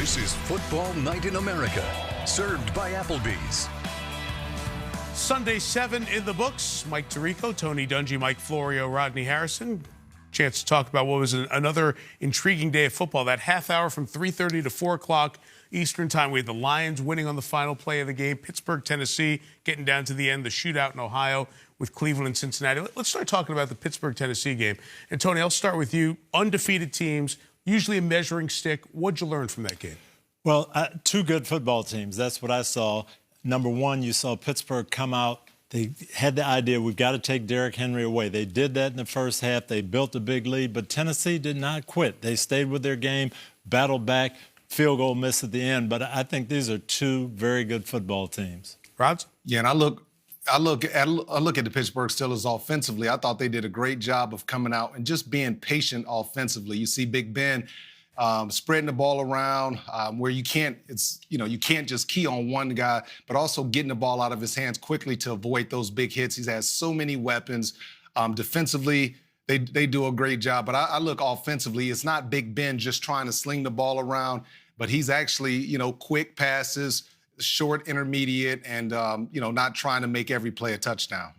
This is Football Night in America, served by Applebee's. Sunday 7 in the books. Mike Tirico, Tony Dungy, Mike Florio, Rodney Harrison. Chance to talk about what was another intriguing day of football. That half hour from 3:30 to 4 o'clock Eastern time. We had the Lions winning on the final play of the game. Pittsburgh, Tennessee, getting down to the end. The shootout in Ohio with Cleveland and Cincinnati. Let's start talking about the Pittsburgh-Tennessee game. And, Tony, I'll start with you. Undefeated teams, usually a measuring stick. What'd you learn from that game? Well, two good football teams. That's what I saw. Number one, you saw Pittsburgh come out. They had the idea, we've got to take Derrick Henry away. They did that in the first half. They built a big lead, but Tennessee did not quit. They stayed with their game, battled back, field goal miss at the end. But I think these are two very good football teams. Rods? Yeah, and I look at the Pittsburgh Steelers offensively. I thought they did a great job of coming out and just being patient offensively. You see Big Ben spreading the ball around where you can't just key on one guy, but also getting the ball out of his hands quickly to avoid those big hits. He has so many weapons. Defensively, they do a great job. But I look offensively, it's not Big Ben just trying to sling the ball around, but he's actually, quick passes, short, intermediate, and, not trying to make every play a touchdown.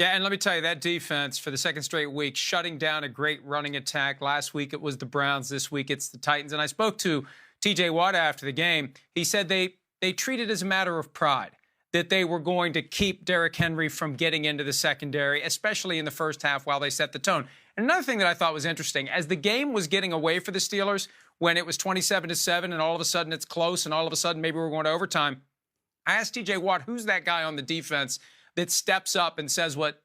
Yeah, and let me tell you, that defense for the second straight week, shutting down a great running attack. Last week it was the Browns. This week it's the Titans. And I spoke to T.J. Watt after the game. He said they treated it as a matter of pride, that they were going to keep Derrick Henry from getting into the secondary, especially in the first half while they set the tone. And another thing that I thought was interesting, as the game was getting away for the Steelers, when it was 27-7 and all of a sudden it's close and all of a sudden maybe we're going to overtime, I asked T.J. Watt, who's that guy on the defense that steps up and says what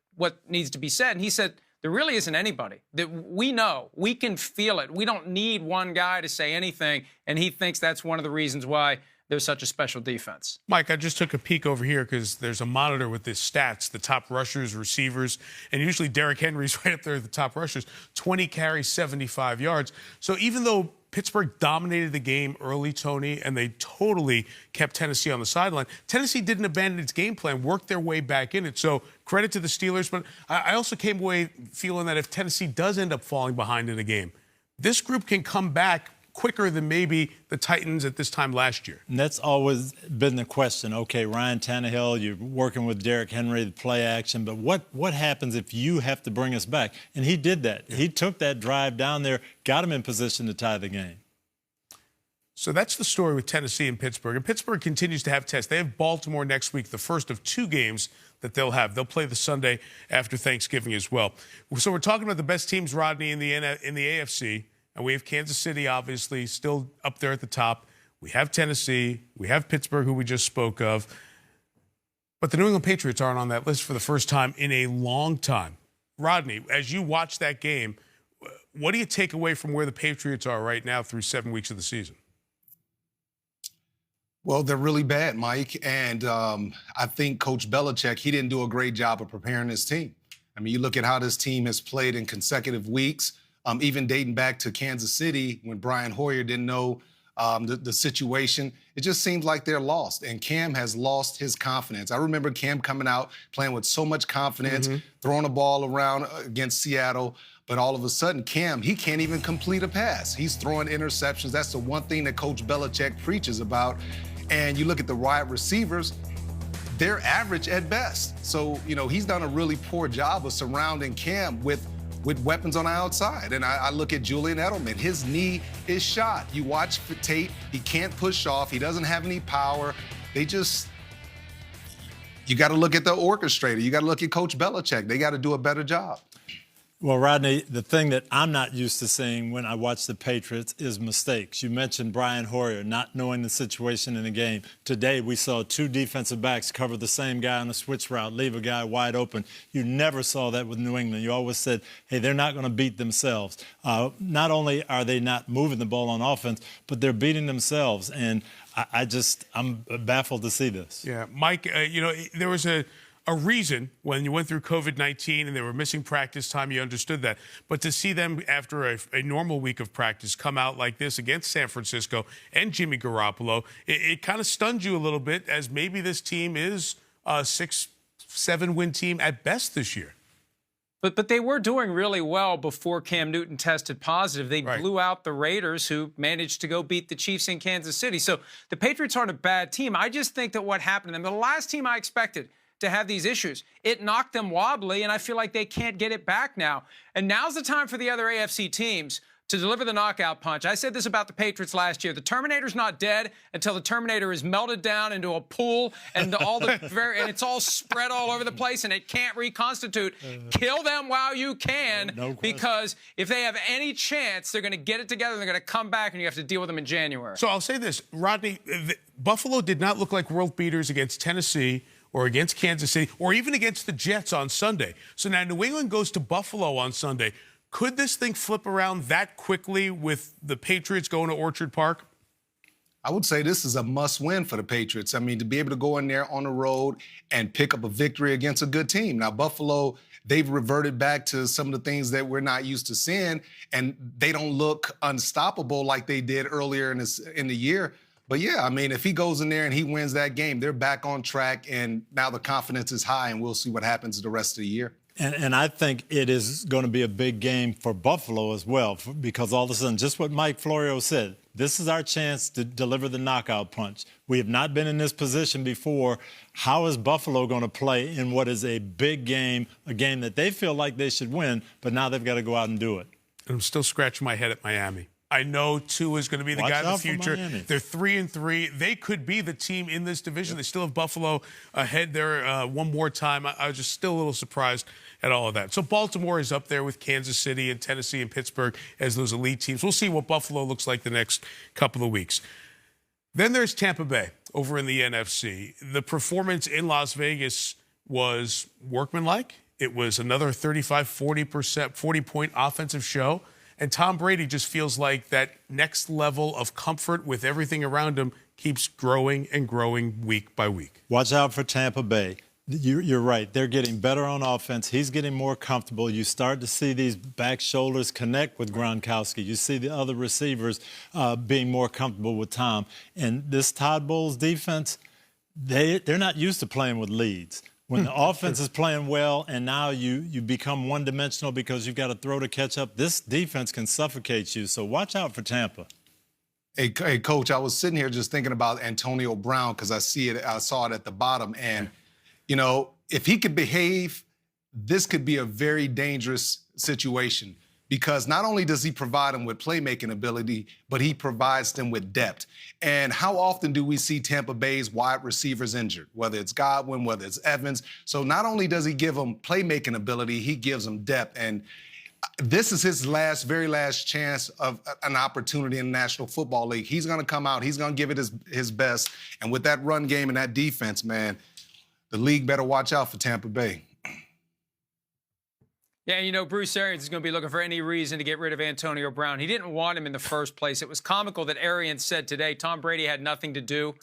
needs to be said? And he said, there really isn't anybody. That we know. We can feel it. We don't need one guy to say anything. And he thinks that's one of the reasons why there's such a special defense. Mike, I just took a peek over here because there's a monitor with the stats, the top rushers, receivers, and usually Derrick Henry's right up there at the top rushers. 20 carries, 75 yards. So even though Pittsburgh dominated the game early, Tony, and they totally kept Tennessee on the sideline, Tennessee didn't abandon its game plan, worked their way back in it. So credit to the Steelers, but I also came away feeling that if Tennessee does end up falling behind in a game, this group can come back quicker than maybe the Titans at this time last year. And that's always been the question. Okay, Ryan Tannehill, you're working with Derrick Henry, the play action, but what happens if you have to bring us back? And he did that. Yeah. He took that drive down there, got him in position to tie the game. So that's the story with Tennessee and Pittsburgh. And Pittsburgh continues to have tests. They have Baltimore next week, the first of two games that they'll have. They'll play the Sunday after Thanksgiving as well. So we're talking about the best teams, Rodney, in the AFC. And we have Kansas City, obviously, still up there at the top. We have Tennessee. We have Pittsburgh, who we just spoke of. But the New England Patriots aren't on that list for the first time in a long time. Rodney, as you watch that game, what do you take away from where the Patriots are right now through 7 weeks of the season? Well, they're really bad, Mike. And I think Coach Belichick, he didn't do a great job of preparing his team. I mean, you look at how this team has played in consecutive weeks. Even dating back to Kansas City when Brian Hoyer didn't know the situation. It just seems like they're lost. And Cam has lost his confidence. I remember Cam coming out, playing with so much confidence, throwing the ball around against Seattle. But all of a sudden, Cam, he can't even complete a pass. He's throwing interceptions. That's the one thing that Coach Belichick preaches about. And you look at the wide receivers, they're average at best. So, he's done a really poor job of surrounding Cam with weapons on the outside. And I look at Julian Edelman. His knee is shot. You watch the tape. He can't push off. He doesn't have any power. You got to look at the orchestrator. You got to look at Coach Belichick. They got to do a better job. Well, Rodney, the thing that I'm not used to seeing when I watch the Patriots is mistakes. You mentioned Brian Hoyer not knowing the situation in the game. Today, we saw two defensive backs cover the same guy on a switch route, leave a guy wide open. You never saw that with New England. You always said, hey, they're not going to beat themselves. Not only are they not moving the ball on offense, but they're beating themselves. And I'm baffled to see this. Yeah, Mike, there was a reason when you went through COVID-19 and they were missing practice time, you understood that. But to see them after a normal week of practice come out like this against San Francisco and Jimmy Garoppolo, it kind of stunned you a little bit as maybe this team is a 6-7 win team at best this year. But they were doing really well before Cam Newton tested positive. They blew out the Raiders, who managed to go beat the Chiefs in Kansas City. So the Patriots aren't a bad team. I just think that what happened to them, the last team I expected to have these issues, it knocked them wobbly, and I feel like they can't get it back now. And now's the time for the other AFC teams to deliver the knockout punch. I said this about the Patriots last year. The Terminator's not dead until the Terminator is melted down into a pool and and it's all spread all over the place and it can't reconstitute. Kill them while you can, because if they have any chance, they're going to get it together. They're going to come back, and you have to deal with them in January. So I'll say this, Rodney, Buffalo did not look like world beaters against Tennessee or against Kansas City or even against the Jets on Sunday. So now New England goes to Buffalo on Sunday. Could this thing flip around that quickly with the Patriots going to Orchard Park? I would say this is a must-win for the Patriots. I mean, to be able to go in there on the road and pick up a victory against a good team. Now, Buffalo, they've reverted back to some of the things that we're not used to seeing, and they don't look unstoppable like they did earlier in the year. But, yeah, I mean, if he goes in there and he wins that game, they're back on track, and now the confidence is high, and we'll see what happens the rest of the year. And I think it is going to be a big game for Buffalo as well, because all of a sudden, just what Mike Florio said, this is our chance to deliver the knockout punch. We have not been in this position before. How is Buffalo going to play in what is a big game, a game that they feel like they should win, but now they've got to go out and do it? I'm still scratching my head at Miami. I know Tua is going to be the guy in the future. They're 3-3. They could be the team in this division. They still have Buffalo ahead there one more time. I was just still a little surprised at all of that. So Baltimore is up there with Kansas City and Tennessee and Pittsburgh as those elite teams. We'll see what Buffalo looks like the next couple of weeks. Then there's Tampa Bay over in the NFC. The performance in Las Vegas was workmanlike. It was another 40-point offensive show. And Tom Brady just feels like that next level of comfort with everything around him keeps growing and growing week by week. Watch out for Tampa Bay. You're right. They're getting better on offense. He's getting more comfortable. You start to see these back shoulders connect with Gronkowski. You see the other receivers being more comfortable with Tom. And this Todd Bowles defense, they're not used to playing with leads. When the offense is playing well and now you become one-dimensional because you've got to throw to catch up, this defense can suffocate you. So watch out for Tampa. Hey, Coach, I was sitting here just thinking about Antonio Brown because I saw it at the bottom. And, you know, if he could behave, this could be a very dangerous situation. Because not only does he provide them with playmaking ability, but he provides them with depth. And how often do we see Tampa Bay's wide receivers injured, whether it's Godwin, whether it's Evans? So not only does he give them playmaking ability, he gives them depth. And this is his very last chance of an opportunity in the National Football League. He's going to come out. He's going to give it his best. And with that run game and that defense, man, the league better watch out for Tampa Bay. Yeah, you know, Bruce Arians is going to be looking for any reason to get rid of Antonio Brown. He didn't want him in the first place. It was comical that Arians said today Tom Brady had nothing to do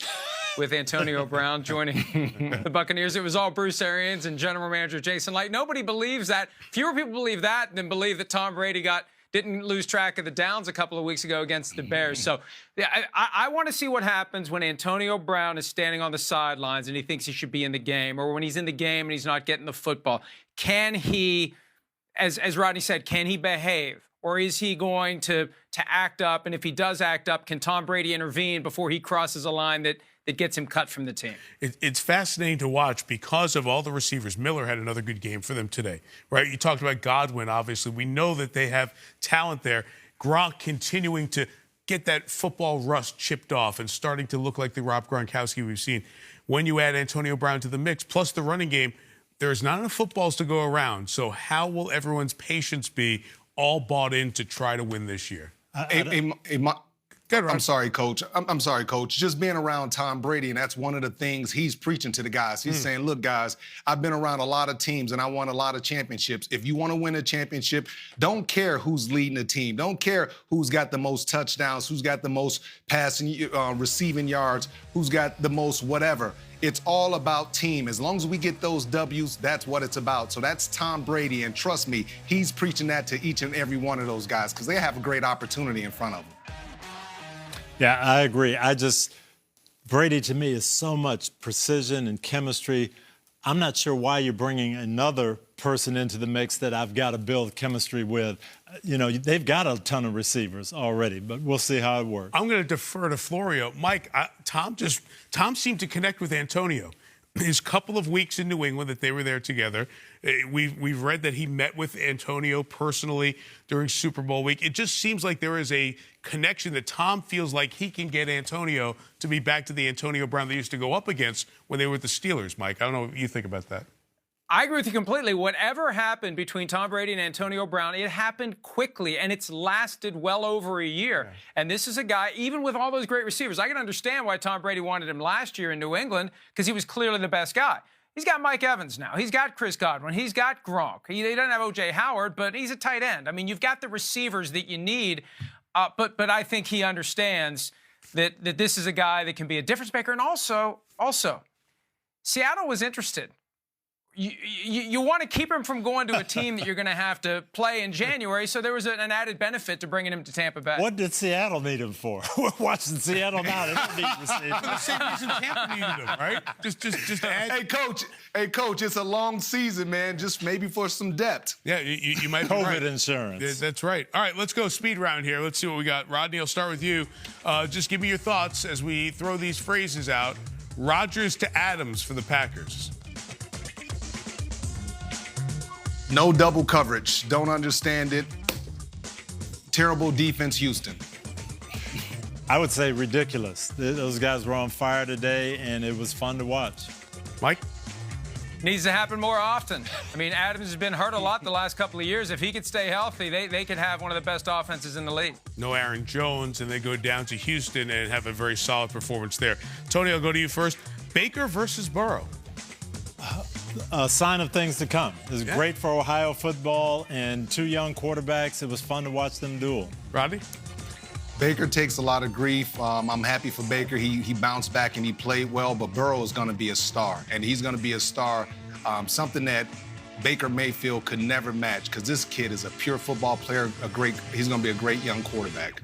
with Antonio Brown joining the Buccaneers. It was all Bruce Arians and general manager Jason Licht. Nobody believes that. Fewer people believe that than believe that Tom Brady didn't lose track of the downs a couple of weeks ago against the Bears. So yeah, I want to see what happens when Antonio Brown is standing on the sidelines and he thinks he should be in the game, or when he's in the game and he's not getting the football. Can he... As Rodney said, can he behave? Or is he going to act up? And if he does act up, can Tom Brady intervene before he crosses a line that gets him cut from the team? It's fascinating to watch because of all the receivers. Miller had another good game for them today, right? You talked about Godwin, obviously. We know that they have talent there. Gronk continuing to get that football rust chipped off and starting to look like the Rob Gronkowski we've seen. When you add Antonio Brown to the mix, plus the running game, there's not enough footballs to go around. So how will everyone's patience be all bought in to try to win this year? I'm sorry, Coach. I'm sorry, Coach. Just being around Tom Brady, and that's one of the things he's preaching to the guys. He's saying, look, guys, I've been around a lot of teams, and I won a lot of championships. If you want to win a championship, don't care who's leading the team. Don't care who's got the most touchdowns, who's got the most passing, receiving yards, who's got the most whatever. It's all about team. As long as we get those W's, that's what it's about. So that's Tom Brady, and trust me, he's preaching that to each and every one of those guys because they have a great opportunity in front of them. Yeah, I agree. Brady to me is so much precision and chemistry. I'm not sure why you're bringing another person into the mix that I've got to build chemistry with. They've got a ton of receivers already, but we'll see how it works. I'm going to defer to Florio. Mike, Tom seemed to connect with Antonio. His couple of weeks in New England that they were there together, we've read that he met with Antonio personally during Super Bowl week. It just seems like there is a connection that Tom feels like he can get Antonio to be back to the Antonio Brown they used to go up against when they were with the Steelers. Mike, I don't know what you think about that. I agree with you completely. Whatever happened between Tom Brady and Antonio Brown, it happened quickly, and it's lasted well over a year. Yeah. And this is a guy, even with all those great receivers, I can understand why Tom Brady wanted him last year in New England, because he was clearly the best guy. He's got Mike Evans now. He's got Chris Godwin. He's got Gronk. He doesn't have O.J. Howard, but he's a tight end. I mean, you've got the receivers that you need, but I think he understands that this is a guy that can be a difference maker. And also, Seattle was interested. You want to keep him from going to a team that you're going to have to play in January, so there was an added benefit to bringing him to Tampa Bay. What did Seattle need him for? We're watching Seattle now. They don't need receivers. For the same reason Tampa needed him, right? Just to add. Hey, coach, it's a long season, man. Just maybe for some depth. Yeah, you might be COVID right. insurance. Yeah, that's right. All right, let's go speed round here. Let's see what we got. Rodney, I'll start with you. Just give me your thoughts as we throw these phrases out. Rodgers to Adams for the Packers. No double coverage. Don't understand it. Terrible defense, Houston. I would say ridiculous. Those guys were on fire today, and it was fun to watch. Mike? Needs to happen more often. I mean, Adams has been hurt a lot the last couple of years. If he could stay healthy, they could have one of the best offenses in the league. No Aaron Jones, and they go down to Houston and have a very solid performance there. Tony, I'll go to you first. Baker versus Burrow. A sign of things to come. It was great for Ohio football and two young quarterbacks. It was fun to watch them duel. Rodney? Baker takes a lot of grief. I'm happy for Baker. He bounced back and he played well, but Burrow is going to be a star, and he's going to be a star, something that Baker Mayfield could never match, because this kid is a pure football player. He's going to be a great young quarterback.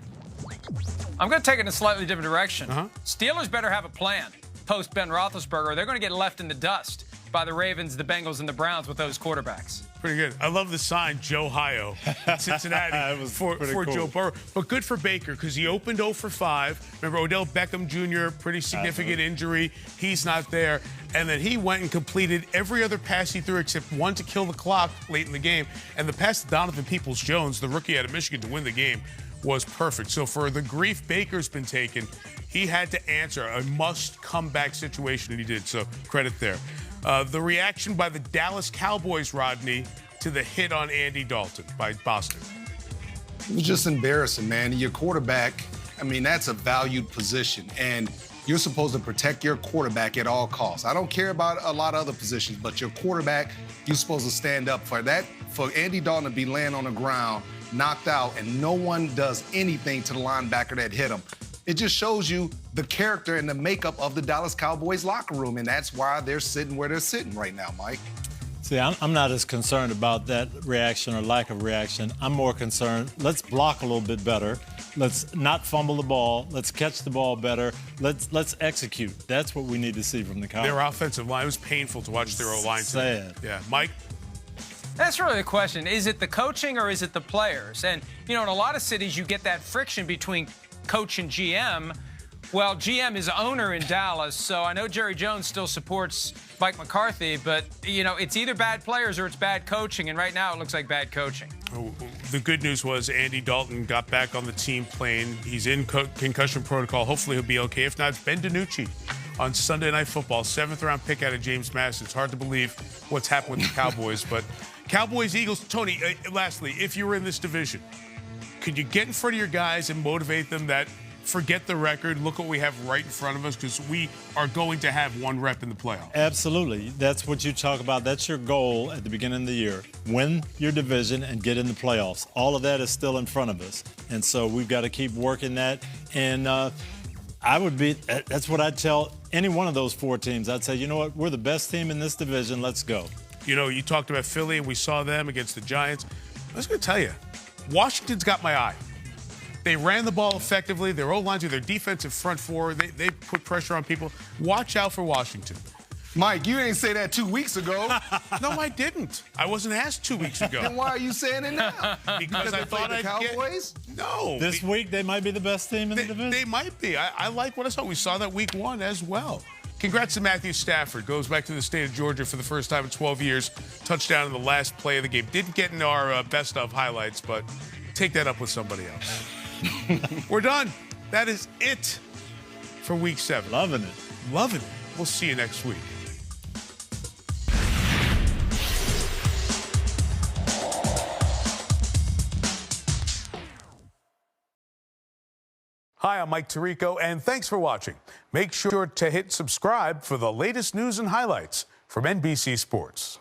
I'm going to take it in a slightly different direction. Steelers better have a plan. Post Ben Roethlisberger, they're going to get left in the dust by the Ravens, the Bengals, and the Browns with those quarterbacks. Pretty good. I love the sign, Joe Hio, Cincinnati, for cool. Joe Burrow. But good for Baker, because he opened 0 for 5. Remember, Odell Beckham Jr., pretty significant injury. He's not there. And then he went and completed every other pass he threw except one to kill the clock late in the game. And the pass to Donovan Peoples-Jones, the rookie out of Michigan, to win the game was perfect. So for the grief Baker's been taken, he had to answer a must-come-back situation, and he did. So credit there. The reaction by the Dallas Cowboys, Rodney, to the hit on Andy Dalton by Boston. It was just embarrassing, man. Your quarterback, I mean, that's a valued position, and you're supposed to protect your quarterback at all costs. I don't care about a lot of other positions, but your quarterback, you're supposed to stand up for that. For Andy Dalton to be laying on the ground, knocked out, and no one does anything to the linebacker that hit him. It just shows you the character and the makeup of the Dallas Cowboys locker room, and that's why they're sitting where they're sitting right now, Mike. See, I'm not as concerned about that reaction or lack of reaction. I'm more concerned, let's block a little bit better. Let's not fumble the ball. Let's catch the ball better. Let's execute. That's what we need to see from the Cowboys. Their offensive line, it was painful to watch their O-line today. Sad. Yeah. Mike? That's really the question. Is it the coaching or is it the players? And, in a lot of cities, you get that friction between coach and GM. Well, GM is owner in Dallas, so I know Jerry Jones still supports Mike McCarthy, but, it's either bad players or it's bad coaching, and right now it looks like bad coaching. The good news was Andy Dalton got back on the team plane. He's in concussion protocol. Hopefully he'll be okay. If not, it's Ben DiNucci on Sunday Night Football, 7th-round pick out of James Madison. It's hard to believe what's happened with the Cowboys, but Cowboys, Eagles. Tony, lastly, if you were in this division, could you get in front of your guys and motivate them that forget the record, look what we have right in front of us, because we are going to have one rep in the playoffs? Absolutely. That's what you talk about. That's your goal at the beginning of the year. Win your division and get in the playoffs. All of that is still in front of us. And so we've got to keep working that. And that's what I'd tell any one of those 4 teams. I'd say, you know what, we're the best team in this division. Let's go. You talked about Philly, and we saw them against the Giants. I was going to tell you, Washington's got my eye. They ran the ball effectively. Their O-lines with their defensive front four, they put pressure on people. Watch out for Washington. Mike, you didn't say that 2 weeks ago. No, I didn't. I wasn't asked 2 weeks ago. Then why are you saying it now? Because I thought the I'd Cowboys? No. This week, they might be the best team in the division. They might be. I like what I saw. We saw that week 1 as well. Congrats to Matthew Stafford. Goes back to the state of Georgia for the first time in 12 years. Touchdown in the last play of the game. Didn't get in our best of highlights, but take that up with somebody else. We're done. That is it for week 7. Loving it. Loving it. We'll see you next week. Hi, I'm Mike Tirico, and thanks for watching. Make sure to hit subscribe for the latest news and highlights from NBC Sports.